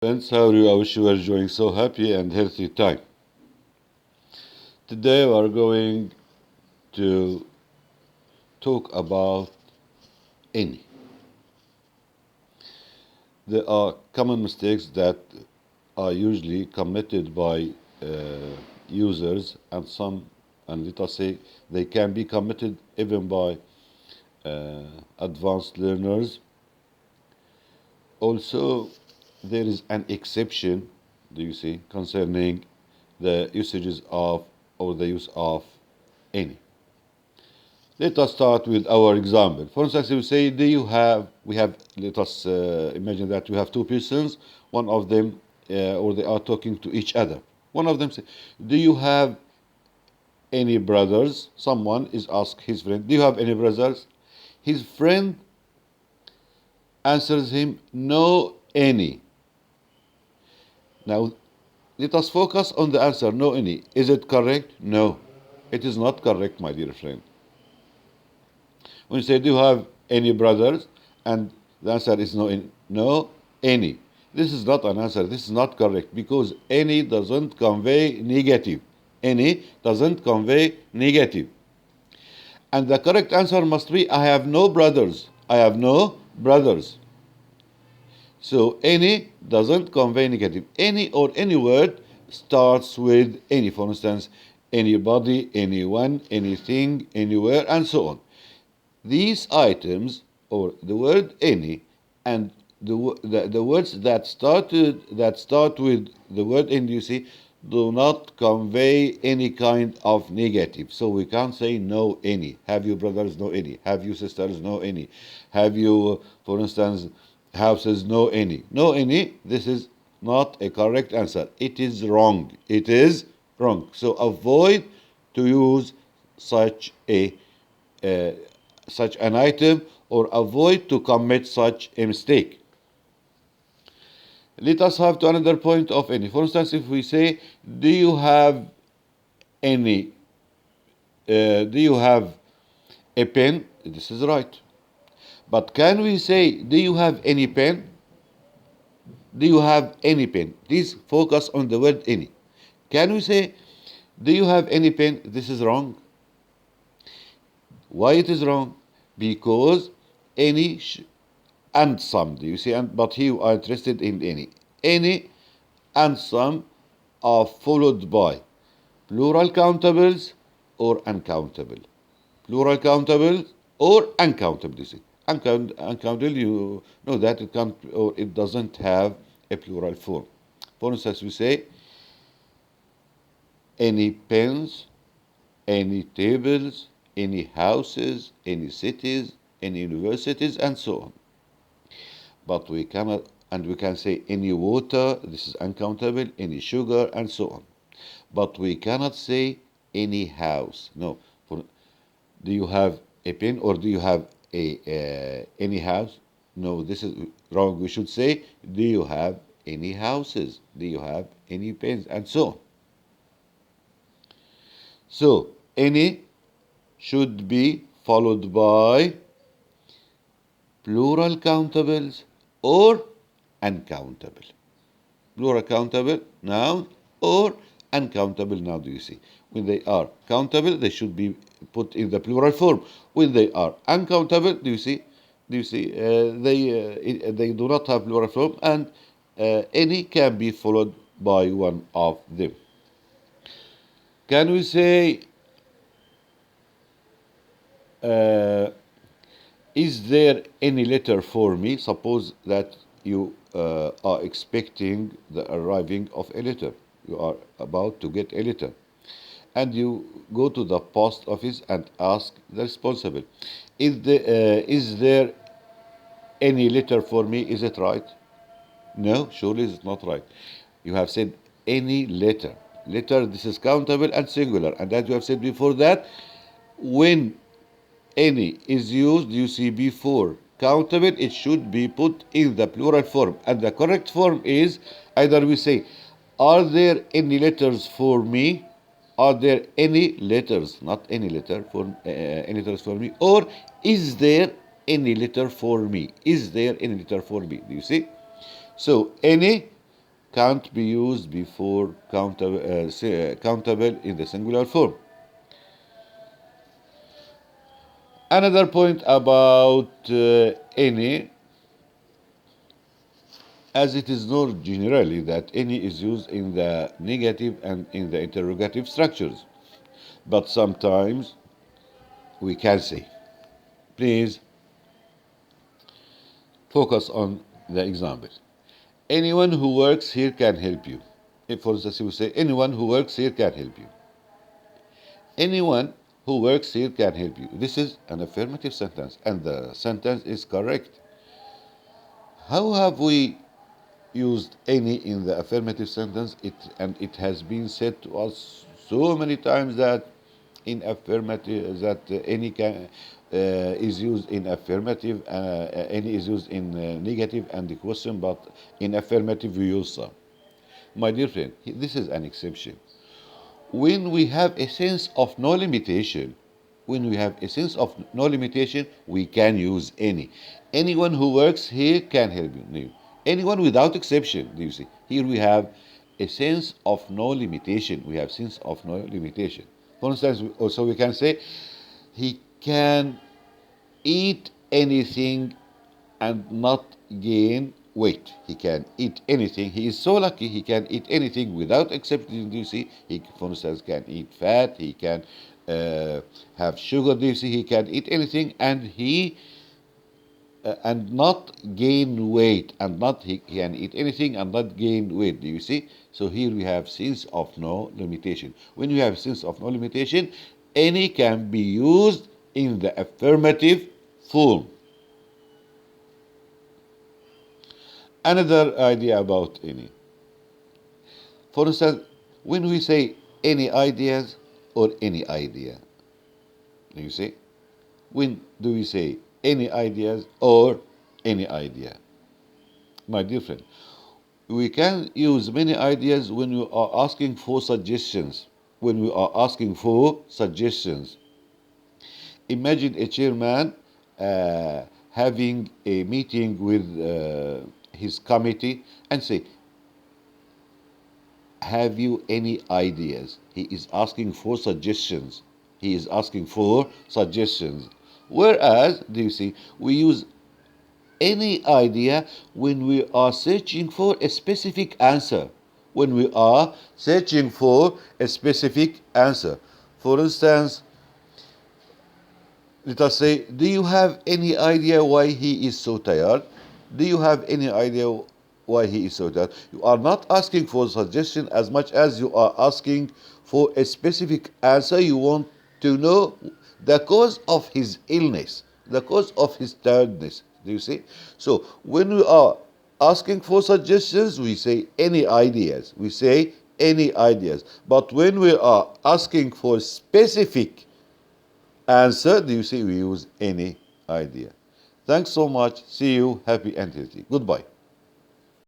Friends, how are you? I wish you were enjoying so happy and healthy time. Today we are going to talk about any. There are common mistakes that are usually committed by users, and let us say they can be committed even by advanced learners. Also, there is an exception, do you see, concerning the usages of or the use of any. Let us start with our example. For instance, if we say, let us imagine that we have two persons, one of them, or they are talking to each other. One of them say, do you have any brothers? Someone is asked his friend, do you have any brothers? His friend answers him, no, any. Now, let us focus on the answer, no, any. Is it correct? No, it is not correct, my dear friend. When you say, do you have any brothers? And the answer is no, any. This is not an answer. This is not correct because any doesn't convey negative. Any doesn't convey negative. And the correct answer must be, I have no brothers. I have no brothers. So any doesn't convey negative. Any or any word starts with any. For instance, anybody, anyone, anything, anywhere, and so on. These items, or the word any, and the words that start with the word any, you see, do not convey any kind of negative. So we can't say no any. Have you brothers? No any. Have you sisters? No any. Have you, for instance, houses? No any. No any. This is not a correct answer. It is wrong. It is wrong. So avoid to use such a uh, such an item or avoid to commit such a mistake. Let us have to another point of any. For instance, if we say, do you have any, do you have a pen? This is right. But can we say, do you have any pen? Do you have any pen? Please focus on the word any. Can we say, do you have any pen? This is wrong. Why it is wrong? Because any and some, do you see? But here you are interested in any. Any and some are followed by plural countables or uncountable. Plural countable or uncountable, you see. Uncountable, you know that it can't or it doesn't have a plural form. For instance, we say any pens, any tables, any houses, any cities, any universities, and so on. But we cannot, and we can say any water, this is uncountable, any sugar, and so on. But we cannot say any house. No. For, do you have a pen or do you have any house? No, this is wrong. We should say, do you have any houses? Do you have any pens? And so on. So, any should be followed by plural countables or uncountable. Plural countable noun or uncountable noun, do you see? When they are countable, they should be put in the plural form. When they are uncountable, do you see? They do not have plural form, and any can be followed by one of them. Can we say, uh, is there any letter for me? Suppose that you are expecting the arriving of a letter. You are about to get a letter. And you go to the post office and ask the responsible, is there any letter for me? Is it right? No, surely it's not right. You have said any letter. Letter, this is countable and singular. And as you have said before that, when any is used, you see before countable, it should be put in the plural form. And the correct form is either we say, are there any letters for me? Are there any letters, not any letter for any letters for me? Or is there any letter for me? Is there any letter for me? Do you see? So any can't be used before countable in the singular form. Another point about any, as it is known generally that any is used in the negative and in the interrogative structures. But sometimes we can say, please focus on the example. Anyone who works here can help you. If, for instance, we say, anyone who works here can help you. Anyone who works here can help you. This is an affirmative sentence, and the sentence is correct. How have we used any in the affirmative sentence? It has been said to us so many times that in affirmative that any can is used in affirmative, any is used in negative and the question, but in affirmative we use some. My dear friend, this is an exception. When we have a sense of no limitation, we can use any. Anyone who works here can help you. Anyone without exception, do you see? Here we have a sense of no limitation. We have sense of no limitation. For instance, also we can say, he can eat anything and not gain weight. He can eat anything. He is so lucky he can eat anything without exception. Do you see? He, for instance, can eat fat. He can have sugar. Do you see? He can eat anything, and not gain weight, and not he can eat anything and not gain weight. Do you see? So here we have sense of no limitation. When you have sense of no limitation, any can be used in the affirmative form. Another idea about any. For instance, when we say any ideas or any idea, do you see? When do we say any ideas or any idea? My dear friend, we can use many ideas when we are asking for suggestions. When we are asking for suggestions. Imagine a chairman having a meeting with his committee and say, have you any ideas? He is asking for suggestions. He is asking for suggestions. Whereas, do you see, we use any idea when we are searching for a specific answer. When we are searching for a specific answer. For instance, let us say, do you have any idea why he is so tired? Do you have any idea why he is so tired? You are not asking for suggestion as much as you are asking for a specific answer. You want to know the cause of his illness, the cause of his tiredness. Do you see? So when we are asking for suggestions, we say any ideas. We say any ideas. But when we are asking for specific answer, do you see, we use any idea. Thanks so much. See you. Happy and healthy. Goodbye.